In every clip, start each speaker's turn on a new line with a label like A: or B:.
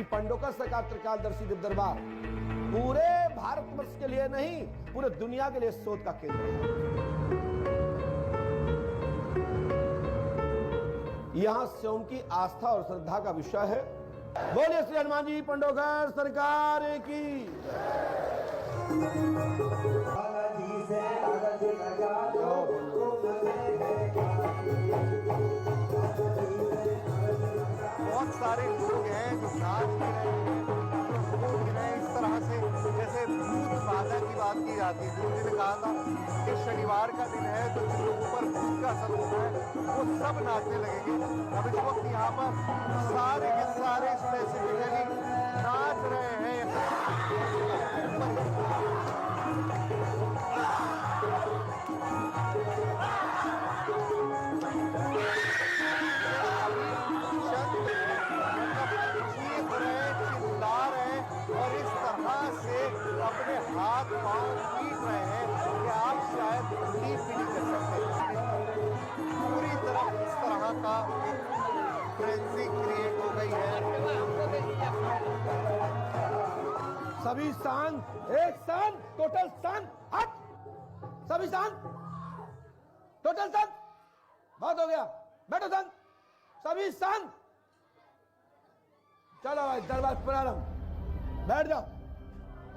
A: श्री पंडोकर सरकार त्रिकालदर्शी दिव्य दरबार पूरे भारतवर्ष के लिए नहीं, पूरे दुनिया के लिए शोध का केंद्र है। यहां स्वयं की आस्था और श्रद्धा का विषय है। बोलिए श्री हनुमान जी पंडोकर सरकार की।
B: बहुत सारे लोग हैं जो नाच भी रहे हैं, कूद रहे हैं, इस तरह से जैसे भूत बाधा की बात की जाती है। गुरु जी ने कहा था कि शनिवार का दिन है तो जिन लोगों पर भूत का असर होता है वो सब नाचने लगेंगे। अब इस वक्त यहाँ पर सारे के सारे स्पेसिफिकली नाच रहे हैं। और इस तरह से अपने हाथ पांव पीट रहे हैं कि आप शायद बिलीव भी नहीं कर सकते। पूरी तरह इस तरह का फ्रेंजी क्रिएट हो गई है।
A: सभी शांत, एक शांत, टोटल शांत, हट, सभी शांत, टोटल शांत, बहुत हो गया, बैठो शांत, सभी शांत। चलो भाई दरबार प्रारंभ, बैठ जाओ।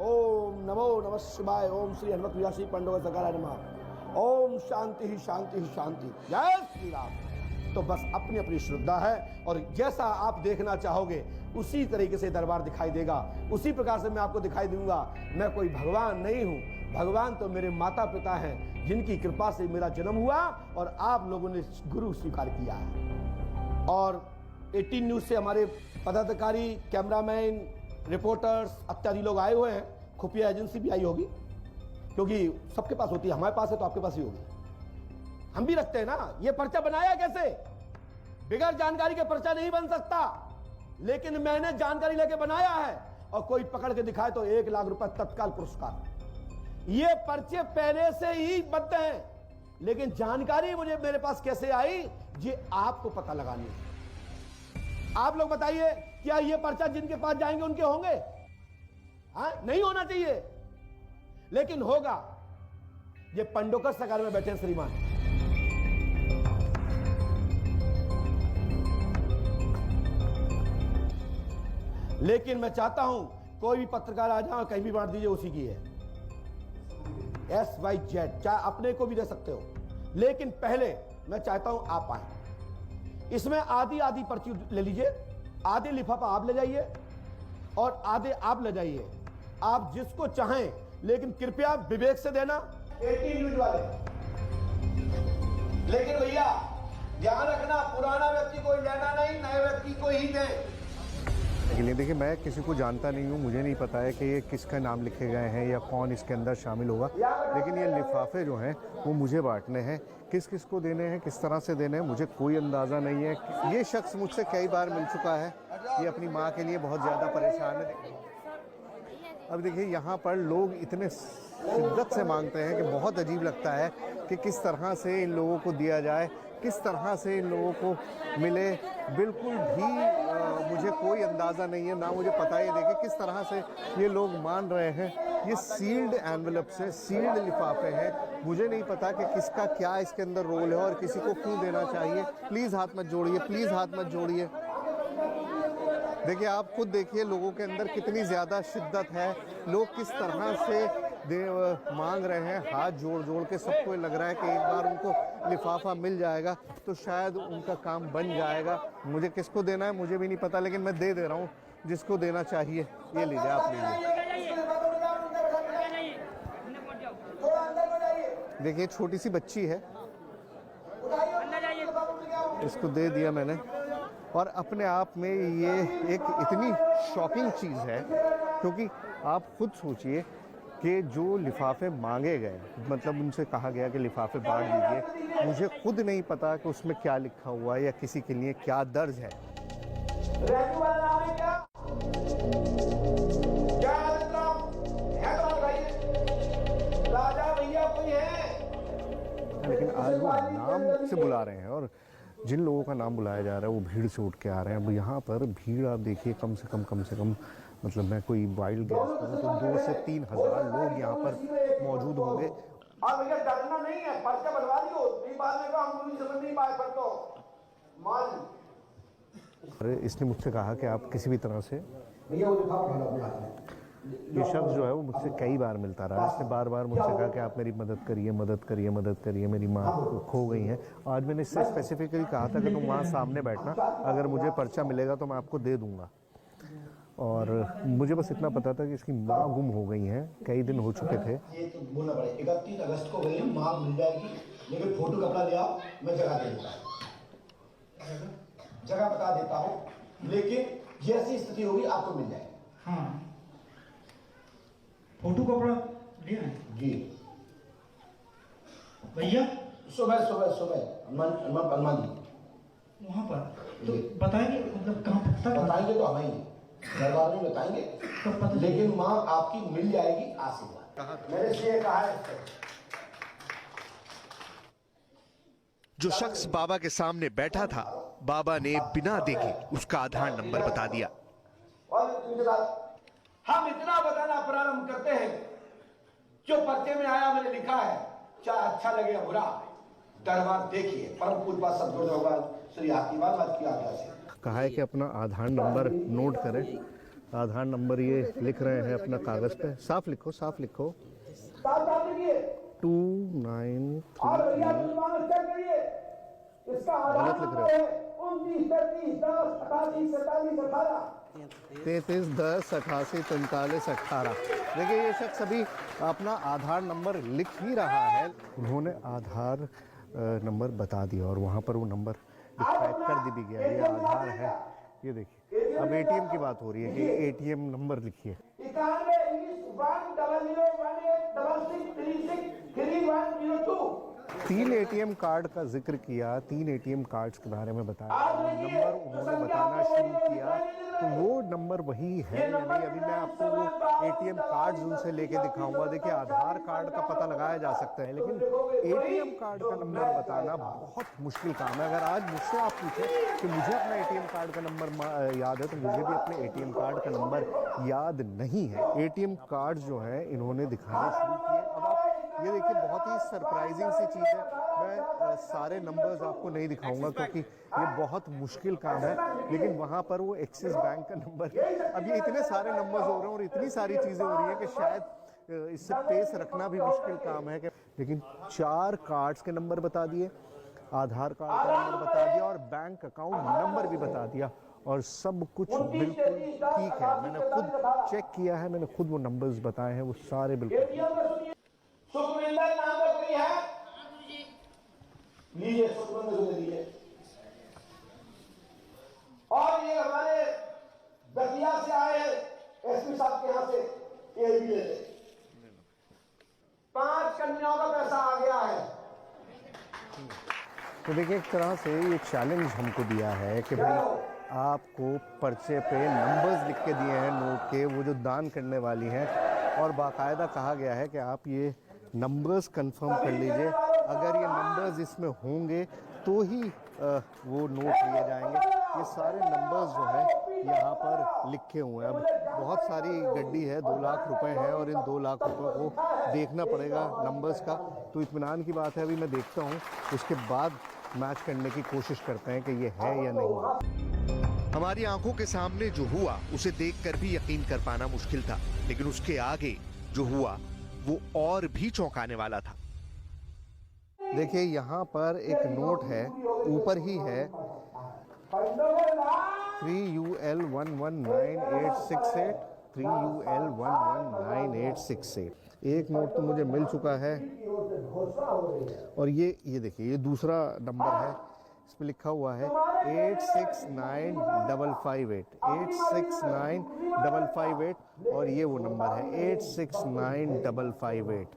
A: ओम नमो नमः शिवाय, ओम श्री हनुमत व्यासी पंडोकर सरकार नमः, ओम शांति ही शांति ही शांति, जय श्री राम। तो बस अपनी अपनी श्रद्धा है और जैसा आप देखना चाहोगे उसी तरीके से दरबार दिखाई देगा, उसी प्रकार से मैं आपको दिखाई दूंगा। मैं कोई भगवान नहीं हूं, भगवान तो मेरे माता पिता हैं जिनकी कृपा से मेरा जन्म हुआ और आप लोगों ने गुरु स्वीकार किया है। और 18 न्यूज से हमारे पदाधिकारी, कैमरामैन, रिपोर्टर्स इत्यादि लोग आए हुए हैं। खुफिया एजेंसी भी आई होगी, क्योंकि सबके पास होती है, हमारे पास है तो आपके पास ही होगी। हम भी रखते हैं ना। ये पर्चा बनाया कैसे? बिगैर जानकारी के पर्चा नहीं बन सकता, लेकिन मैंने जानकारी लेके बनाया है और कोई पकड़ के दिखाए तो 1 लाख रुपए तत्काल पुरस्कार। ये पर्चे पहले से ही बद्ध हैं, लेकिन जानकारी मुझे मेरे पास कैसे आई ये आपको पता लगानी है। आप लोग बताइए, क्या ये पर्चा जिनके पास जाएंगे उनके होंगे? हाँ, नहीं होना चाहिए, लेकिन होगा। ये पंडोकर सरकार में बैठे हैं श्रीमान, लेकिन मैं चाहता हूं कोई भी पत्रकार आ जाए कहीं भी बांट दीजिए, उसी की है। SYZ, चाहे अपने को भी दे सकते हो, लेकिन पहले मैं चाहता हूं आप आए। इसमें आधी आधी पर्ची ले लीजिए, आधे लिफाफा आप ले जाइए और आधे आप ले जाइए, आप जिसको चाहें, लेकिन कृपया विवेक से देना। 18 न्यूज वाले, लेकिन भैया ध्यान रखना, पुराना व्यक्ति को लेना नहीं, नए व्यक्ति को ही दें।
B: लेकिन देखिए, मैं किसी को जानता नहीं हूँ, मुझे नहीं पता है कि ये किसका नाम लिखे गए हैं या कौन इसके अंदर शामिल होगा, लेकिन ये लिफाफे जो हैं वो मुझे बांटने हैं। किस किस को देने हैं, किस तरह से देने हैं, मुझे कोई अंदाज़ा नहीं है। ये शख्स मुझसे कई बार मिल चुका है, ये अपनी माँ के लिए बहुत ज़्यादा परेशान है। अब देखिए, यहाँ पर लोग इतने शिद्दत से मांगते हैं कि बहुत अजीब लगता है कि किस तरह से इन लोगों को दिया जाए, किस तरह से इन लोगों को मिले। बिल्कुल भी मुझे कोई अंदाज़ा नहीं है, ना मुझे पता है। देखिए किस तरह से ये लोग मान रहे हैं। ये सील्ड एनवेलप से, सील्ड लिफाफे हैं। मुझे नहीं पता कि किसका क्या इसके अंदर रोल है और किसी को क्यों देना चाहिए। प्लीज़ हाथ मत जोड़िए, प्लीज़ हाथ मत जोड़िए। देखिए, आप खुद देखिए लोगों के अंदर कितनी ज़्यादा शिद्दत है। लोग किस तरह से मांग रहे हैं, हाथ जोड़ जोड़ के। सबको लग रहा है कि एक बार उनको लिफाफा मिल जाएगा तो शायद उनका काम बन जाएगा। मुझे किसको देना है मुझे भी नहीं पता, लेकिन मैं दे दे रहा हूँ जिसको देना चाहिए। ये लीजिए, आप लीजिए। देखिए, छोटी सी बच्ची है, इसको दे दिया मैंने। और अपने आप में ये एक इतनी शॉकिंग चीज़ है, क्योंकि आप खुद सोचिए कि जो लिफाफे मांगे गए, मतलब उनसे कहा गया कि लिफाफे बांट दीजिए, मुझे खुद नहीं पता कि उसमें क्या लिखा हुआ है या किसी के लिए क्या दर्ज है। लेकिन आज वो नाम से बुला रहे हैं और जिन लोगों का नाम बुलाया जा रहा है वो भीड़ से उठ के आ रहे हैं। अब यहाँ पर भीड़ आप देखिए कम से कम मतलब मैं कोई वाइल्ड गैस करूँ तो 2 से 3 हज़ार लोग यहाँ पर मौजूद होंगे।
A: भैया डरना नहीं है, पर्चा बनवा दियो, नहीं बाद में हम पुलिस समझ नहीं पाए पर तो मान।
B: अरे इसने मुझसे कहा कि आप किसी भी तरह से,
A: भैया वो दिखाओ अपने हाथ में।
B: ये शख्स जो है वो मुझसे कई बार मिलता रहा। इसने बार बार मुझसे कहा कि आप मेरी मदद करिए, मेरी माँ खो गई है। आज मैंने इससे स्पेसिफिकली कहा था कि तुम वहाँ सामने बैठना, अगर मुझे पर्चा मिलेगा तो मैं आपको दे दूँगा। और मुझे बस इतना पता था कि इसकी माँ गुम हो गई हैं, कई दिन हो चुके थे।
A: ये तो बोलना पड़ेगा 31 अगस्त को गई माँ मिल जाएगी, लेकिन फोटो कपड़ा ले आओ, मैं जगह दे देता हूँ, जगह बता देता हूँ, लेकिन जैसी स्थिति होगी आपको मिल जाएगी।
C: हाँ, फोटो कपड़ा ले आए
A: जी
C: भैया।
A: सुबह हनुमान जी
C: वहाँ पर तो बताएंगे, मतलब कहाँ तक
A: बताएंगे तो हम ही दरबार में बताएंगे,
C: तो पता
A: लेकिन माँ आपकी मिल जाएगी आशीर्वाद। मैंने इसलिए कहा है
D: जो शख्स बाबा के सामने बैठा था, बाबा ने बिना देखे उसका आधार नंबर बता दिया।
A: और हम इतना बताना प्रारंभ करते हैं, जो पर्चे में आया मैंने लिखा है, चाहे अच्छा लगे या बुरा, दरबार देखिए। परम पूज्य बात सदगुरु भगवान श्री हाथीवाल बात की आज्ञा से
B: कहा है कि अपना आधार नंबर नोट करें। आधार नंबर ये लिख रहे हैं अपना कागज पे, साफ लिखो 293।
A: और भैया जुर्माना चेक करिए, इसका आधार
B: गलत लिख
A: नंबर
B: रहे हो।
A: है 29 33 10 88 47 18
B: 33 10 88 43 18। देखिए ये शख्स अभी अपना आधार नंबर लिख ही रहा है। उन्होंने आधार नंबर बता दिया और वहाँ पर वो नंबर टाइप कर दी भी गया। ये आधार है, ये देखिए। अब एटीएम की बात हो रही है कि एटीएम नंबर लिखिए। 3 एटीएम कार्ड का जिक्र किया, 3 एटीएम कार्ड्स के बारे में बताया, नंबर उन्होंने बताना शुरू किया तो वो नंबर वही है या नहीं। अभी मैं आपको वो एटीएम कार्ड्स उनसे लेके दिखाऊंगा। देखिए आधार कार्ड का पता लगाया जा सकता है, लेकिन एटीएम कार्ड का नंबर बताना बहुत मुश्किल काम है। अगर आज मुझसे आप पूछें कि मुझे अपना एटीएम कार्ड का नंबर याद है तो मुझे भी अपने एटीएम कार्ड का नंबर याद नहीं है। एटीएम कार्ड जो है इन्होंने दिखाने शुरू किए। अब आप ये देखिए बहुत ही सरप्राइजिंग सी चीज़ है। मैं सारे नंबर्स आपको नहीं दिखाऊंगा क्योंकि ये बहुत मुश्किल काम है, लेकिन वहाँ पर वो एक्सिस बैंक का नंबर, अब ये इतने सारे नंबर्स हो रहे हैं और इतनी सारी चीज़ें हो रही हैं कि शायद इससे पेस रखना भी मुश्किल काम है। लेकिन 4 कार्ड्स के नंबर बता दिए, आधार कार्ड का नंबर बता दिया और बैंक अकाउंट नंबर भी बता दिया और सब कुछ बिल्कुल ठीक है। मैंने खुद चेक किया है, मैंने खुद वो नंबर्स बताए हैं, वो सारे बिल्कुल।
A: सुखविंदर नाम का कोई है? लीजिए सुखविंदर लीजिए। और ये हमारे दतिया से आए हैं एसपी साहब के यहाँ से, ये भी ले 5 कन्याओं का पैसा आ गया है।
B: तो देखिए एक तरह से ये चैलेंज हमको दिया है कि भाई आपको पर्चे पे नंबर्स लिख के दिए हैं नोट के, वो जो दान करने वाली हैं, और बाकायदा कहा गया है कि आप ये नंबर्स कंफर्म कर लीजिए। अगर ये नंबर्स इसमें होंगे तो ही वो नोट लिए जाएंगे। ये सारे नंबर्स जो है यहाँ पर लिखे हुए हैं। अब बहुत सारी गड्डी है, 2 लाख रुपए हैं और इन 2 लाख रुपए को देखना पड़ेगा नंबर्स का। तो इत्मीनान की बात है, अभी मैं देखता हूँ, उसके बाद मैच करने की कोशिश करते हैं कि ये है या नहीं।
D: हमारी आंखों के सामने जो हुआ उसे देखकर भी यकीन कर पाना मुश्किल था, लेकिन उसके आगे जो हुआ वो और भी चौंकाने वाला था।
B: देखिए यहाँ पर एक नोट है, ऊपर ही है 3UL119868, 3UL119868। एक नोट तो मुझे मिल चुका है और ये देखिए ये दूसरा नंबर है, इस पे लिखा हुआ है 869558, 869558 और ये वो नंबर है 869558।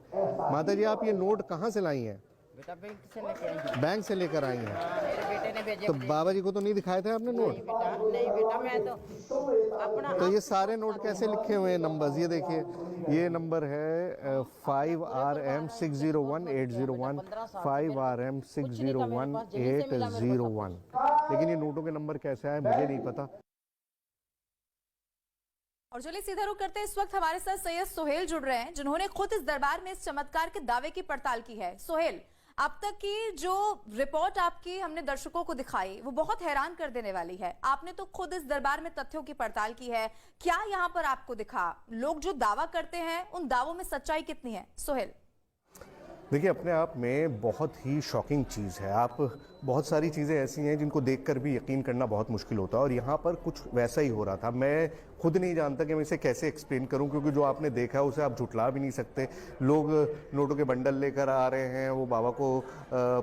B: माता जी आप ये नोट कहाँ से लाई हैं?
E: बेटा बैंक से
B: बैंक से लेकर
E: लेके आई
B: आई हैं।
E: मेरे बेटे ने भेजे।
B: तो बाबा जी को तो नहीं दिखाए थे आपने नोट?
E: नहीं बेटा मैं तो अपना
B: तो ये सारे नोट कैसे लिखे हुए हैं नंबर्स? ये देखिए ये नंबर है 5RM601801 5RM601801। लेकिन ये नोटों के नंबर कैसे आए मुझे नहीं पता।
F: और चलिए सीधा रुख करते हैं। इस वक्त हमारे साथ सैयद सोहेल जुड़ रहे हैं, जिन्होंने खुद इस दरबार में इस चमत्कार के दावे की पड़ताल की है। सोहेल, अब तक की जो रिपोर्ट आपकी हमने दर्शकों को दिखाई वो बहुत हैरान कर देने वाली है। आपने तो खुद इस दरबार में तथ्यों की पड़ताल की है, क्या यहाँ पर आपको दिखा? लोग जो दावा करते हैं उन दावों में सच्चाई कितनी है? सोहेल,
B: देखिए, अपने आप में बहुत ही शॉकिंग चीज़ है। आप बहुत सारी चीज़ें ऐसी हैं जिनको देखकर भी यकीन करना बहुत मुश्किल होता है, और यहाँ पर कुछ वैसा ही हो रहा था। मैं खुद नहीं जानता कि मैं इसे कैसे एक्सप्लेन करूं, क्योंकि जो आपने देखा है उसे आप झुटला भी नहीं सकते। लोग नोटों के बंडल लेकर आ रहे हैं, वो बाबा को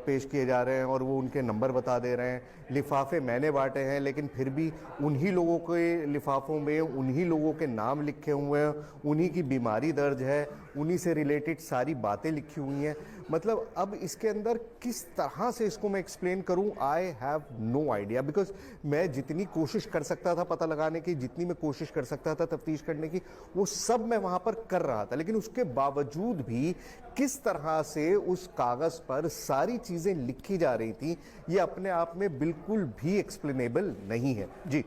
B: पेश किए जा रहे हैं और वो उनके नंबर बता दे रहे हैं। लिफाफे मैंने बांटे हैं, लेकिन फिर भी उन्हीं लोगों के लिफाफों में उन्हीं लोगों के नाम लिखे हुए हैं, उन्हीं की बीमारी दर्ज है, उन्हीं से रिलेटेड सारी बातें लिखी हुई हैं। मतलब अब इसके अंदर किस तरह से इसको मैं एक्सप्लेन करूं, I have no idea. Because मैं जितनी कोशिश कर सकता था पता लगाने की, जितनी मैं कोशिश कर सकता था तफ्तीश करने की, वो सब मैं वहां पर कर रहा था। लेकिन उसके बावजूद भी किस तरह से उस कागज पर सारी चीजें लिखी जा रही थी, ये अपने आप में बिल्कुल भी एक्सप्लेनेबल नहीं है। जी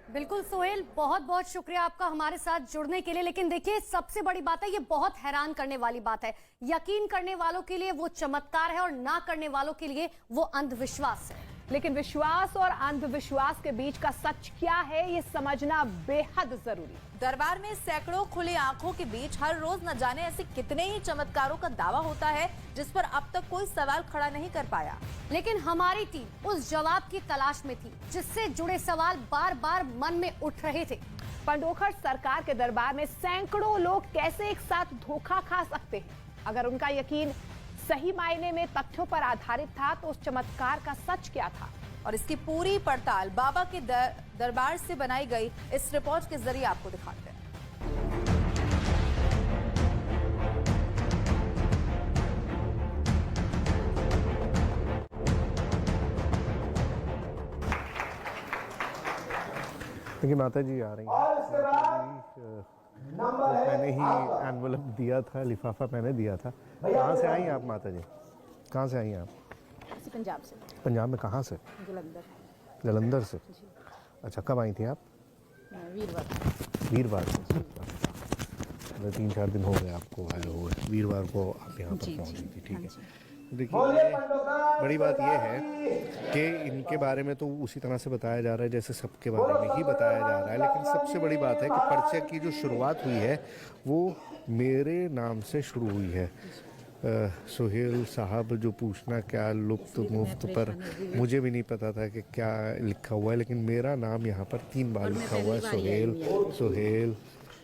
G: बिल्कुल सोहेल, बहुत बहुत शुक्रिया आपका हमारे साथ जुड़ने के लिए। लेकिन देखिए, सबसे बड़ी बात है, ये बहुत हैरान करने वाली बात है। यकीन करने वालों के लिए वो चमत्कार है और ना करने वालों के लिए वो अंधविश्वास है।
H: लेकिन विश्वास और अंधविश्वास के बीच का सच क्या है, ये समझना बेहद जरूरी है।
F: दरबार में सैकड़ों खुली आंखों के बीच हर रोज न जाने ऐसे कितने ही चमत्कारों का दावा होता है जिस पर अब तक कोई सवाल खड़ा नहीं कर पाया।
G: लेकिन हमारी टीम उस जवाब की तलाश में थी जिससे जुड़े सवाल बार बार मन में उठ रहे थे।
H: पंडोखर सरकार के दरबार में सैकड़ों लोग कैसे एक साथ धोखा खा सकते हैं? अगर उनका यकीन सही मायने में तथ्यों पर आधारित था तो उस चमत्कार का सच क्या था?
F: और इसकी पूरी पड़ताल बाबा के दरबार से बनाई गई इस रिपोर्ट के जरिए आपको दिखाते हैं।
B: देखिए, माता जी आ रही हैं। मैंने ही एनवलप दिया था, लिफाफा मैंने दिया था। कहाँ से आई हैं आप माता जी? कहाँ से आई हैं आप?
E: पंजाब से।
B: पंजाब में कहाँ से?
E: जलंधर।
B: जलंधर से। अच्छा, कब आई थी आप? वीरवार से। 3-4 दिन हो गए आपको आए हुए। वीरवार को आप यहाँ पर पहुँची थी, ठीक है। देखिए, बड़ी बात यह है कि इनके बारे में तो उसी तरह से बताया जा रहा है जैसे सबके बारे में ही बताया जा रहा है। लेकिन सबसे बड़ी बात है कि पर्चे की जो शुरुआत हुई है वो मेरे नाम से शुरू हुई है। सोहेल साहब जो पूछना क्या लुप्त मुफ्त पर, मुझे भी नहीं पता था कि क्या लिखा हुआ है, लेकिन मेरा नाम यहाँ पर 3 बार लिखा हुआ है। सोहेल सोहेल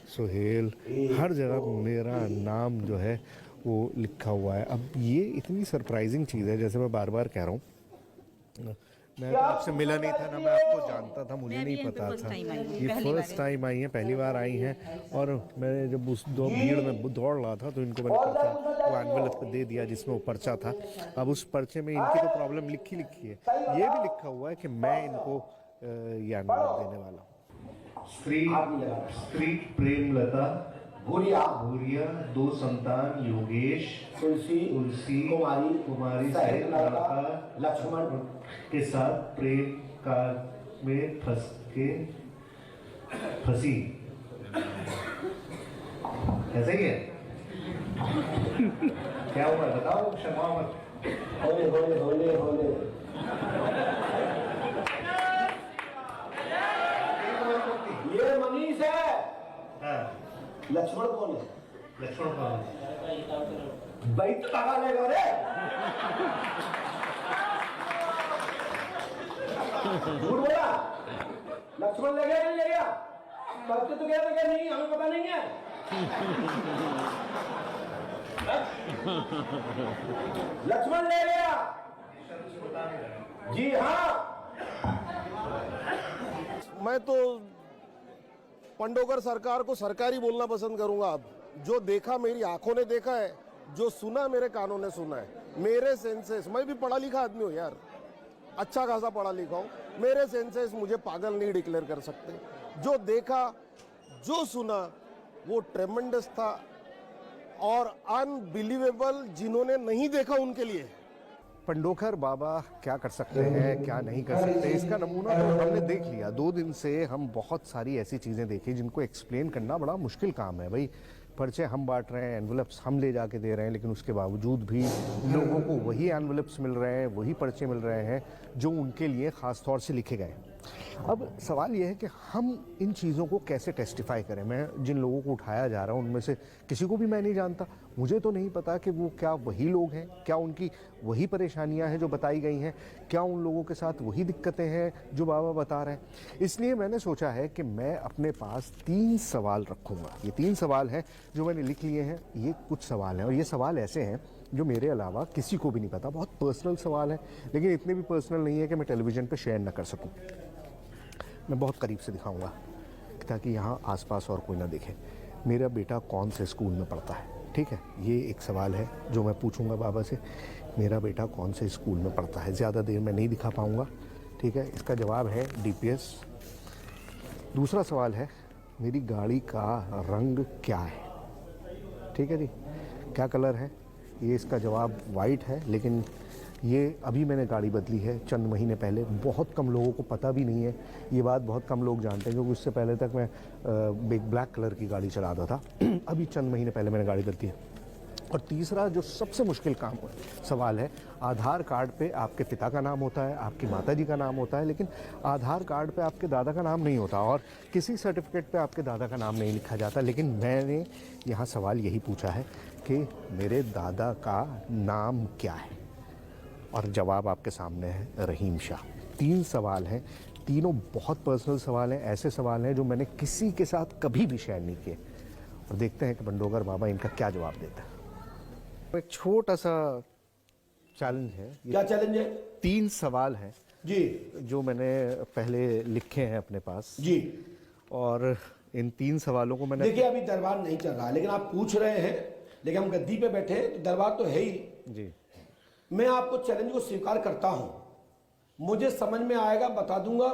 B: सोहेल, हर जगह मेरा नाम जो है वो लिखा हुआ है। अब ये इतनी सरप्राइजिंग चीज़ है, जैसे मैं बार बार कह रहा हूँ, मैं तो आपसे मिला नहीं था ना, मैं आपको जानता था, मुझे नहीं पता था। ये फर्स्ट टाइम आई हैं, पहली बार आई हैं। और मैं जब उस भीड़ में दौड़ रहा था तो इनको मैंने पर्चा वो एनवेलप दे दिया जिसमें वो पर्चा था। अब उस पर्चे में इनकी तो प्रॉब्लम लिखी है, ये भी लिखा हुआ है कि मैं इनको ये एनवेलप देने वाला हूँ।
I: स्त्री प्रेमलता भूरिया 2 संतान योगेश तुलसी कुमारी से लक्ष्मण के साथ प्रेम काल में फंसी। ऐसा ही है? क्या हुआ बताओ, क्षमा मत। होले होले होले होले।
A: ये मनीष है।
I: हाँ।
A: लक्ष्मण कौन है?
I: लक्ष्मण कौन है?
A: भाई तो लगा लेगा रे। झूठ बोला। लक्ष्मण ले गया नहीं ले गया? करते तो गया नहीं, हमें पता नहीं है। लक्ष्मण ले गया। जी हाँ।
J: मैं तो पंडोकर सरकार को सरकारी बोलना पसंद करूंगा। अब जो देखा मेरी आंखों ने देखा है, जो सुना मेरे कानों ने सुना है, मेरे सेंसेस, मैं भी पढ़ा लिखा आदमी हूँ यार, अच्छा खासा पढ़ा लिखा हूँ, मेरे सेंसेस मुझे पागल नहीं डिक्लेयर कर सकते। जो देखा, जो सुना, वो ट्रेमेंडस था और अनबिलीवेबल, जिन्होंने नहीं देखा उनके लिए।
B: पंडोकर बाबा क्या कर सकते हैं, क्या नहीं कर सकते, इसका नमूना तो हमने देख लिया। 2 दिन से हम बहुत सारी ऐसी चीज़ें देखी जिनको एक्सप्लेन करना बड़ा मुश्किल काम है। भाई पर्चे हम बांट रहे हैं, एनवलप्स हम ले जाके दे रहे हैं, लेकिन उसके बावजूद भी लोगों को वही एनवलप्स मिल रहे हैं, वही पर्चे मिल रहे हैं जो उनके लिए ख़ास तौर से लिखे गए हैं। अब सवाल यह है कि हम इन चीज़ों को कैसे टेस्टिफाई करें। मैं जिन लोगों को उठाया जा रहा हूँ उनमें से किसी को भी मैं नहीं जानता। मुझे तो नहीं पता कि वो क्या वही लोग हैं, क्या उनकी वही परेशानियां हैं जो बताई गई हैं, क्या उन लोगों के साथ वही दिक्कतें हैं जो बाबा बता रहे हैं। इसलिए मैंने सोचा है कि मैं अपने पास 3 सवाल रखूँगा। ये 3 सवाल हैं जो मैंने लिख लिए हैं। ये कुछ सवाल हैं और ये सवाल ऐसे हैं जो मेरे अलावा किसी को भी नहीं पता। बहुत पर्सनल सवाल है, लेकिन इतने भी पर्सनल नहीं है कि मैं टेलीविज़न पर शेयर ना कर सकूँ। मैं बहुत करीब से दिखाऊंगा ताकि यहाँ आसपास और कोई ना देखे। मेरा बेटा कौन से स्कूल में पढ़ता है, ठीक है? ये एक सवाल है जो मैं पूछूंगा बाबा से। मेरा बेटा कौन से स्कूल में पढ़ता है। ज़्यादा देर में नहीं दिखा पाऊंगा, ठीक है? इसका जवाब है DPS। दूसरा सवाल है मेरी गाड़ी का रंग क्या है, ठीक है जी? क्या कलर है? ये इसका जवाब वाइट है, लेकिन ये अभी मैंने गाड़ी बदली है चंद महीने पहले। बहुत कम लोगों को पता भी नहीं है, ये बात बहुत कम लोग जानते हैं, क्योंकि उससे पहले तक मैं ब्लैक कलर की गाड़ी चलाता था। अभी चंद महीने पहले मैंने गाड़ी बदली है। और तीसरा जो सबसे मुश्किल सवाल है, आधार कार्ड पे आपके पिता का नाम होता है, आपकी माता जी का नाम होता है, लेकिन आधार कार्ड पे आपके दादा का नाम नहीं होता और किसी सर्टिफिकेट पे आपके दादा का नाम नहीं लिखा जाता। लेकिन मैंने यहाँ सवाल यही पूछा है कि मेरे दादा का नाम क्या है, और जवाब आपके सामने है रहीम शाह। 3 सवाल हैं, तीनों बहुत पर्सनल सवाल हैं। ऐसे सवाल हैं जो मैंने किसी के साथ कभी भी शेयर नहीं किए, और देखते हैं कि पंडोकर बाबा इनका क्या जवाब देता है। एक छोटा सा चैलेंज है।
A: क्या चैलेंज है?
B: 3 सवाल हैं
A: जी
B: जो मैंने पहले लिखे हैं अपने पास
A: जी।
B: और इन 3 सवालों को मैंने,
A: देखिए अभी दरबार नहीं चल रहा है, लेकिन आप पूछ रहे हैं, लेकिन हम गद्दी पे बैठे हैं तो दरबार तो है ही
B: जी।
A: मैं आपको चैलेंज को स्वीकार करता हूं। मुझे समझ में आएगा बता दूंगा।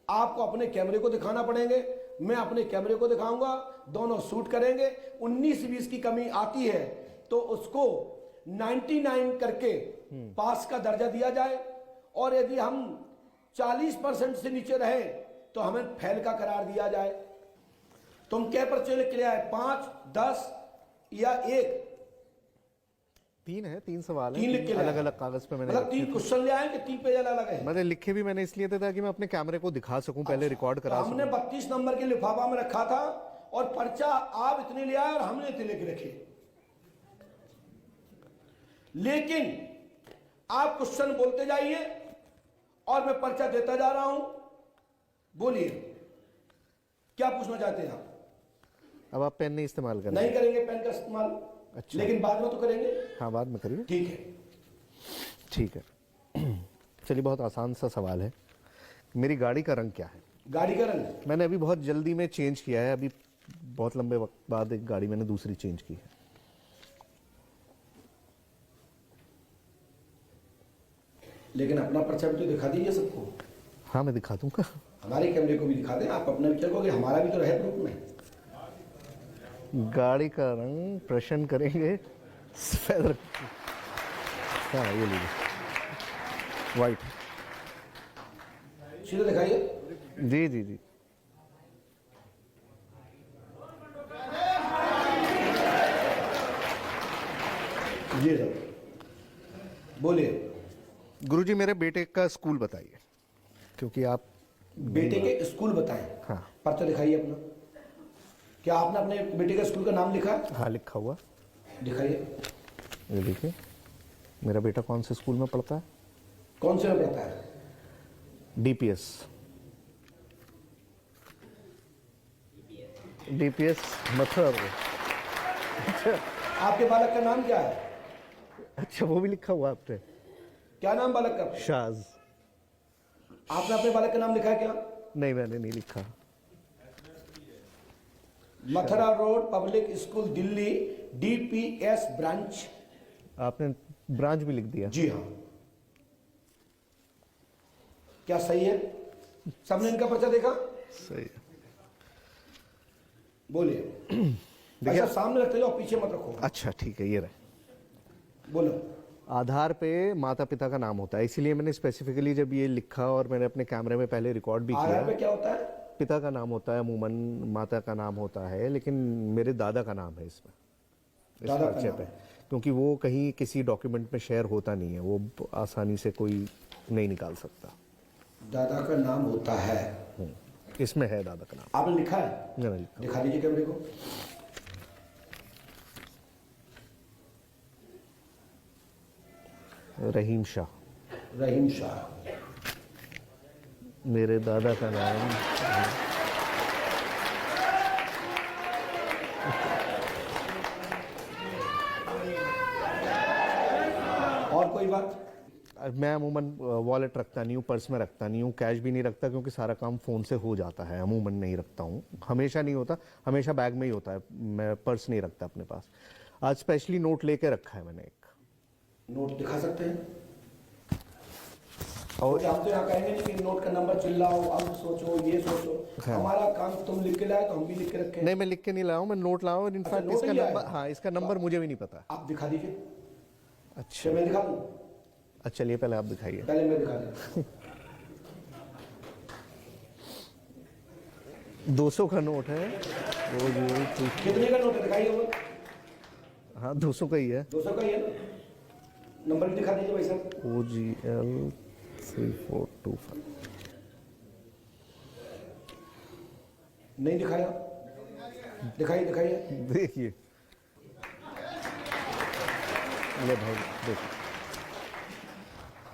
A: आपको अपने कैमरे को दिखाना पड़ेंगे, मैं अपने कैमरे को दिखाऊंगा, दोनों शूट करेंगे। 19-20 की कमी आती है तो उसको 99 करके पास का दर्जा दिया जाए, और यदि हम 40% से नीचे रहे तो हमें फेल का करार दिया जाए। तुम क्या पर्चे लिख लिया है? 5, 10 या 1?
B: 3 है, 3 सवाल
A: 3 लिख के
B: अलग अलग कागज पे मैंने,
A: मतलब 3 क्वेश्चन ले आए कि 3 पेज अलग है?
B: मैंने लिखे भी मैंने इसलिए थे ताकि मैं अपने कैमरे को दिखा सकूं, पहले रिकॉर्ड करा
A: तो हमने 32 नंबर के लिफाफा में रखा था, और पर्चा आप इतने ले आए और हमने इतने लेके रखे। लेकिन आप क्वेश्चन बोलते जाइए और मैं पर्चा देता जा रहा हूं। बोलिए क्या पूछना चाहते हैं आप?
B: अब आप पेन नहीं इस्तेमाल करेंगे?
A: नहीं करेंगे पेन का इस्तेमाल।
B: अच्छा।
A: लेकिन बाद में तो करेंगे।
B: हाँ, बाद में करिए।
A: ठीक है,
B: ठीक है। चलिए, बहुत आसान सा सवाल है। मेरी गाड़ी का रंग क्या है?
A: गाड़ी का रंग
B: मैंने अभी बहुत जल्दी में चेंज किया है। अभी बहुत लंबे वक्त बाद एक गाड़ी मैंने दूसरी चेंज की है।
A: लेकिन अपना पर्चा भी तो दिखा दीजिए सबको।
B: हाँ, मैं दिखा दूंगा।
A: हमारे कैमरे को भी दिखा दें। आप अपना भी चलोगे, हमारा भी तो रहे ग्रुप में।
B: गाड़ी का रंग प्रश्न करेंगे सफेद। हाँ, ये लीजिए, वाइट।
A: सीधे दिखाइए।
B: जी जी जी।
A: जी सर, बोलिए।
B: गुरुजी, मेरे बेटे का स्कूल बताइए, क्योंकि आप
A: बेटे के स्कूल बताएं।
B: हाँ।
A: पर्चा दिखाइए अपना। क्या आपने अपने बेटे के स्कूल का नाम लिखा?
B: हाँ, लिखा हुआ।
A: दिखाइए।
B: ये देखिए, मेरा बेटा कौन से स्कूल में पढ़ता है?
A: कौन से में पढ़ता है?
B: DPS। DPS मथुरा। अच्छा,
A: आपके बालक का नाम क्या है?
B: अच्छा, वो भी लिखा हुआ आपने?
A: क्या नाम बालक का?
B: शाज।
A: आपने अपने बालक का नाम लिखा है क्या?
B: नहीं, मैंने नहीं लिखा।
A: Mathura road public school Delhi, DPS branch.
B: आपने ब्रांच भी लिख दिया?
A: जी हाँ। क्या सही है? सबने इनका पर्चा देखा?
B: सही है।
A: बोलिए अच्छा सामने रखते जाओ, पीछे मत रखो।
B: अच्छा ठीक है, ये रहे।
A: बोलो।
B: आधार पे माता पिता का नाम होता है, इसीलिए मैंने स्पेसिफिकली जब ये लिखा और मैंने अपने कैमरे में पहले रिकॉर्ड भी
A: आधार पे
B: किया।
A: क्या होता है?
B: पिता का नाम होता है अमूमन, माता का नाम होता है, लेकिन मेरे दादा का नाम है इसमें, इस
A: दादा का
B: पर्चे
A: नाम
B: पे,
A: है।
B: क्योंकि वो कहीं किसी डॉक्यूमेंट में शेयर होता नहीं है, वो आसानी से कोई नहीं निकाल सकता।
A: दादा का नाम होता है,
B: इसमें है दादा का नाम।
A: आपने लिखा है?
B: मैंने लिखा।
A: दिखा दीजिए कैमरे को।
B: रहीम शाह,
A: रहीम शाह।
B: मेरे दादा का नाम।
A: और कोई बात?
B: मैं अमूमन वॉलेट रखता नहीं हूँ, पर्स में रखता नहीं हूँ, कैश भी नहीं रखता, क्योंकि सारा काम फ़ोन से हो जाता है। अमूमन नहीं रखता हूँ, हमेशा नहीं होता, हमेशा बैग में ही होता है, मैं पर्स नहीं रखता अपने पास। आज स्पेशली नोट लेके रखा है मैंने एक।
A: नोट दिखा सकते हैं?
B: और
A: हम तो यहाँ कहेंगे नहीं कि नोट का नंबर चिल्लाओ, अब सोचो, ये सोचो।
B: हाँ।
A: हमारा काम तुम लिख के लाए तो हम भी लिख के रखे।
B: नहीं, मैं लिख के नहीं लाया हूँ, मैं नोट लाया हूँ। इनफैक्ट
A: नोट
B: इसका
A: ही लाया
B: नंबर,
A: है?
B: हाँ, इसका नंबर मुझे भी नहीं पता।
A: आप दिखा दीजिए।
B: अच्छा,
A: मैं दिखा दूँ?
B: अच्छा चलिए पहले आप दिखाइए।
A: पहले मैं दिखा दूँ।
B: 200 का नोट है वो जी।
A: कितने का नोट है दिखाइए वो?
B: हाँ 200 का ही है।
A: 200 का ही है ना? नंबर भी दिखा दीजिए भाई साहब।
B: OGL 3425।
A: नहीं दिखाया? दिखाइए दिखाइए।
B: देखिए, ले भाई देखिए।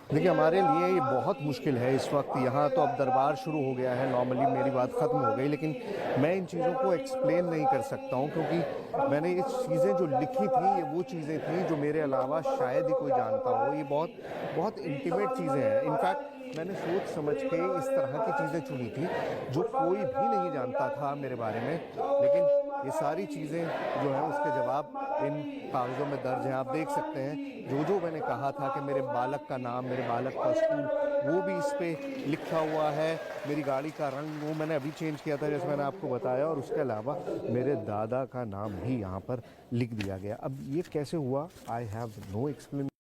B: देखिए हमारे लिए ये बहुत मुश्किल है इस वक्त यहाँ। तो अब दरबार शुरू हो गया है, नॉर्मली मेरी बात ख़त्म हो गई, लेकिन मैं इन चीज़ों को एक्सप्लेन नहीं कर सकता हूँ, क्योंकि मैंने ये चीज़ें जो लिखी थी ये वो चीज़ें थी जो मेरे अलावा शायद ही कोई जानता हो। ये बहुत बहुत इंटीमेट चीज़ें हैं। इनफैक्ट मैंने सोच समझ के इस तरह की चीज़ें चुनी थी जो कोई भी नहीं जानता था मेरे बारे में, लेकिन ये सारी चीज़ें जो हैं उसके जवाब इन कागज़ों में दर्ज हैं। आप देख सकते हैं जो मैंने कहा था कि मेरे बालक का नाम, मेरे बालक का स्कूल, वो भी इस पे लिखा हुआ है। मेरी गाड़ी का रंग वो मैंने अभी चेंज किया था जैसे मैंने आपको बताया, और उसके अलावा मेरे दादा का नाम भी यहाँ पर लिख दिया गया। अब ये कैसे हुआ, आई हैव नो एक्सप्लेनेशन।